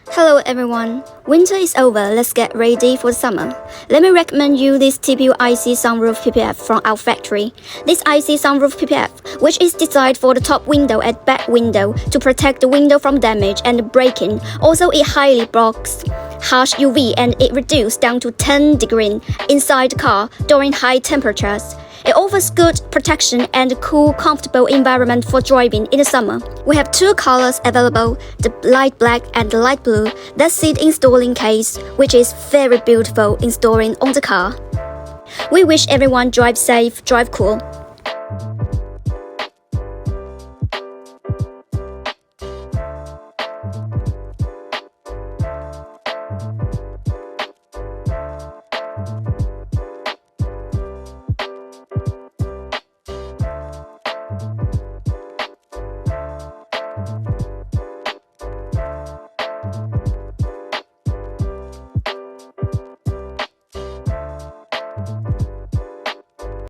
Hello everyone, winter is over, let's get ready for the summer. Let me recommend you this TPU IC Sunroof PPF from our factory. This IC Sunroof PPF, which is designed for the top window and back window to protect the window from damage and breaking. Also it highly blocks harsh UV and it reduces down to 10 degrees inside the car during high temperatures. It offers good protection and cool, comfortable environment for driving in the summer. We have two colors available, the light black and the light blue. That's the installing case, which is very beautiful installing on the car. We wish everyone drive safe, drive cool.